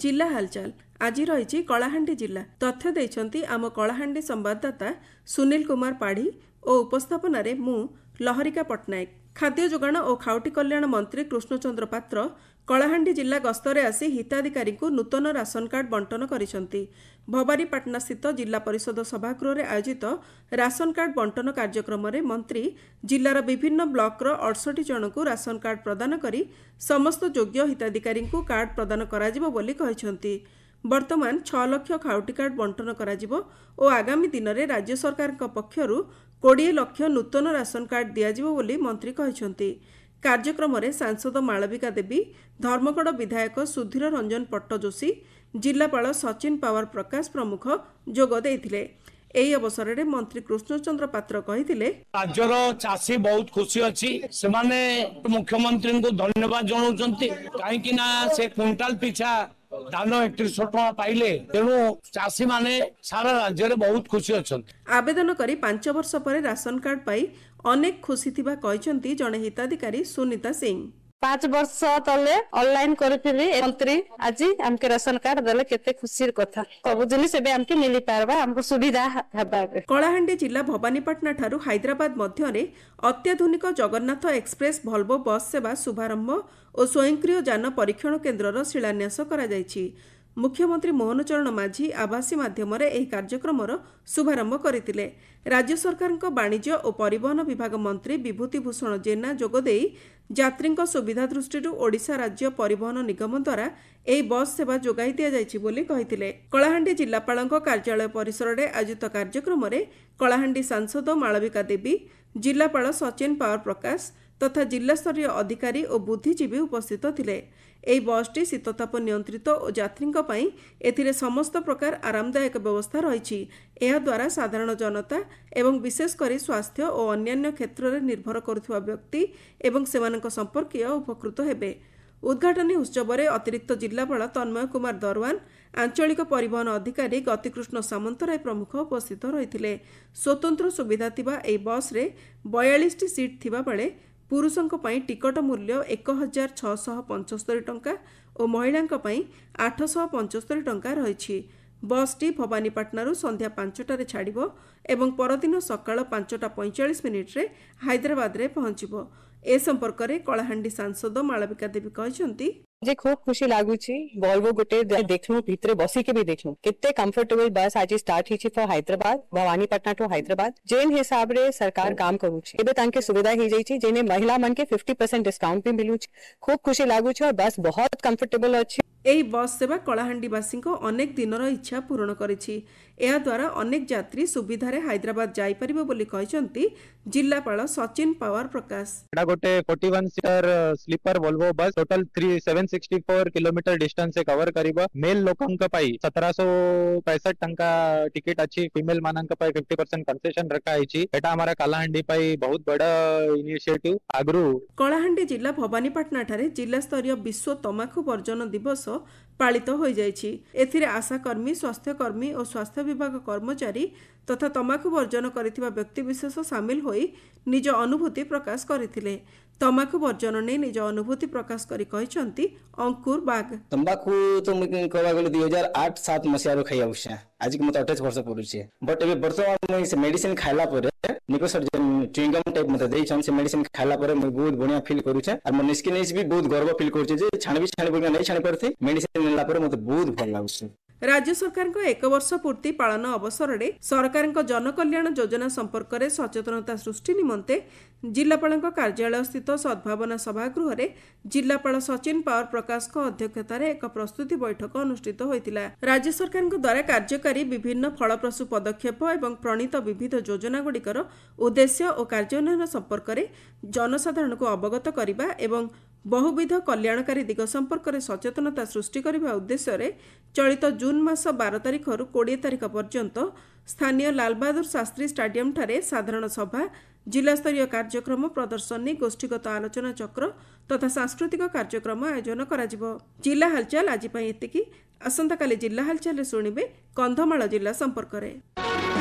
जिला हालचाल आज रही कलाहांडी जिला तथ्य देइछंती आम कलाहांडी संवाददाता सुनील कुमार पाढ़ी और उपस्थापन मु लहरिका पट्टनायक। खाद्य जोगाण और खाउटी कल्याण मंत्री कृष्णचंद्र पात्र कलाहांडी जिला गस्तरे आसी हिताधिकारी को नूतन राशन कार्ड बंटन करिसंती। भवानीपाटना स्थित जिला परिषद सभागृह रे आयोजित राशन कार्ड बंटन कार्यक्रम में मंत्री जिलार विभिन्न ब्लॉकर 68 जन को राशन कार्ड प्रदान करी समस्त योग्य हिताधिकारी को कार्ड प्रदान कराजिबो बोली कहिसंती। वर्तमान 6 लाख खाउटी कार्ड बंटन कराजिबो और आगामी दिन में राज्य सरकार पक्षरु 20 लाख नूतन राशन कार्ड दियाजिबो बोली मंत्री कहिसंती। कार्यक्रम में सांसद मालविका देवी, धर्मगढ़ विधायक सुधीर रंजन पट्टजोशी, जिलापाल सचिन पावर प्रकाश प्रमुख जोग देइथिले। एही अवसर में मंत्री कृष्णचंद्र पात्र कहिथिले, राज्यर चाषी बहुत खुशी अच्छी से मुख्यमंत्री को धन्यवाद जनाउछंती काहेकि ना से क्विंटाल पिछा धान 3100 टका पाइले तेणु चाषी माने सारा राज्य में बहुत खुशी अच्छंती। आवेदन करी 5 वर्ष पर राशन कार्ड पाई अनेक खुशी थिबा कहिसंती जने हिताधिकारी सुनीता सिंह। 5 वर्ष तले ऑनलाइन करथिली मंत्री आज हमके राशन कार्ड देले केते खुशी कथा सब जिनिस एबे हमके मिली पारबा हमको सुविधा हेबा। कलाहांडी जिला भवानीपाटना ठारू हैदराबाद मध्य रे अत्याधुनिक जगन्नाथ एक्सप्रेस भल्वो बस सेवा शुभारंभ और स्वयंक्रिय यान परीक्षण केन्द्रर शिलान्यास करा जायछि। मुख्यमंत्री मोहन चरण माझी आभासी माध्यम कार्यक्रम शुभारंभ करथिले। राज्य सरकार वाणिज्य और परिवहन विभाग मंत्री विभूति भूषण जेना जोगदेई यात्री सुविधा दृष्टि ओडिशा राज्य परिवहन निगम द्वारा एही बस सेवा जोगाई दिया जायछि बोली कहिथिले। कलाहांडी जिलापालଙ୍କ कार्यालय परिसर में आयोजित कार्यक्रम में कलाहांडी सांसद मालविका देवी, जिलापाल सचिन पावर प्रकाश तथा जिला स्तरीय अधिकारी और बुद्धिजीवी उपस्थित थिले। एही बसटी शीतताप नियंत्रित और यात्रींक पई एथिरे समस्त प्रकार आरामदायक व्यवस्था रहिछि। एहा द्वारा साधारण जनता एवं विशेषकर स्वास्थ्य और अन्यान्य क्षेत्र में निर्भर करुवा व्यक्ति एवं सेमानक संपर्कीय उपकृत हेबे। उद्घाटनी उत्सव में अतिरिक्त जिलापाल तन्मय कुमार दरवान, आंचलिक परिवहन अधिकारी गतिकृष्ण सामंतराय प्रमुख उपस्थित रहिथिले। स्वतंत्र सुविधा थिबा एही बस रे 42 सीट थिबा बेले पुरुषों टिकट मूल्य 1675 टंका और महिलांक 875 टंका रही। बसटी भवानीपाटना संध्या 5टार छाड़िबो एवं परदिन सकाळ 5:45 मिनिट्रे हैदराबाद रे पहुंचीबो। ए संपर्क में कलाहांडी सांसद मालविका देवी कहते जे खूब खुशी लागुची वॉल्वो गोटे देखनु भितरे बसी के भी देखनु कितने कंफर्टेबल बस आज स्टार्ट हिची फॉर हैदराबाद भवानीपाटना टू हैदराबाद जेन हिसाब रे सरकार काम करूची एबे तांके सुविधा ही जाईची जेने महिला मन के 50% डिस्काउंट भी मिलुची। खूब खुशी लागुची और बस बहुत कंफर्टेबल अछि। एही बस सेवा कलाहांडीवासी अनेक दिनर इच्छा पूर्ण करिछि। एहा द्वारा अनेक यात्री सुविधारे हैदराबाद जाई परिबो बोली कहिसंती जिलापाल सचिन पावर प्रकाश। एटा गोटे 41 seater sleeper Volvo bus total 764 kilometer distance से कवर करिबो। मेल लोकंक पई 1765 टंका टिकट अछि, फीमेल मानंक पई 50% कंसेशन रखा आइछि। एटा हमारा कलाहांडी पई बहुत बड़ा इनिशिएटिव आगरू। कलाहांडी जिला भवानीपाटना ठारे जिला स्तरीय विश्व तमाखु वर्जन दिवस पालित हो जाइछि। एथिरे आशाकर्मी, स्वास्थ्यकर्मी और स्वास्थ्य विभाग कर्मचारी तथा तमाकु वर्जन करिथिबा व्यक्ति विशेष सामिल होई निज अनुभूति प्रकाश करथिले। तमाकु वर्जन ने निज अनुभूति प्रकाश करी कहिसंती अंकुर बाग। तंबाकू तो मुझे कहबा गेले 2008-7 मसिया रो खाइया उछे आज के मत 28 वर्ष पड़ुछे बट एबे वर्तमान में से मेडिसिन खाइला परे निकोसर च्युइंगम टाइप मते देइछन से मेडिसिन खाइला परे मैं बहुत बढ़िया फील करूछे और मन स्किन भी बहुत गर्व फील करूछे जे छाणी बोल नहीं छाणी परथे मेडिसिन लेला परे मते बहुत भल लागुछे। राज्य सरकार 1 वर्ष पूर्ति पालन अवसर में सरकार जनकल्याण योजना संपर्क में सचेतनता सृष्टि निमंते जिलापाल कार्यालय स्थित सद्भावना सभागृह में जिलापाल सचिन पावर प्रकाश अध्यक्षतार एक प्रस्तुति बैठक अनुष्ठित होता। राज्य सरकार द्वारा कार्यकारी विभिन्न फलप्रसू पदक्षेप एवं प्रणीत विविध योजना गुड़िकर उद्देश्य और कार्यान्वयन संपर्क में जनसाधारण को अवगत करने एवं बहुविध कल्याणकारी दिग संपर्क में सचेतनता सृष्टि करने उद्देश्य चलित जून मास 12 तारिख 20 तारिख पर्यंत स्थानीय लाल बहादुर शास्त्री स्टाडियम ठारे साधारण सभा, जिला स्तरीय कार्यक्रम, प्रदर्शनी, गोष्ठीगत आलोचना चक्र तथा सांस्कृतिक कार्यक्रम आयोजन कराजिबो। जिला हालचाल आज एतिकी। आसंता काली जिला हालचाल शुणिबे कंधमाल जिला संपर्क में।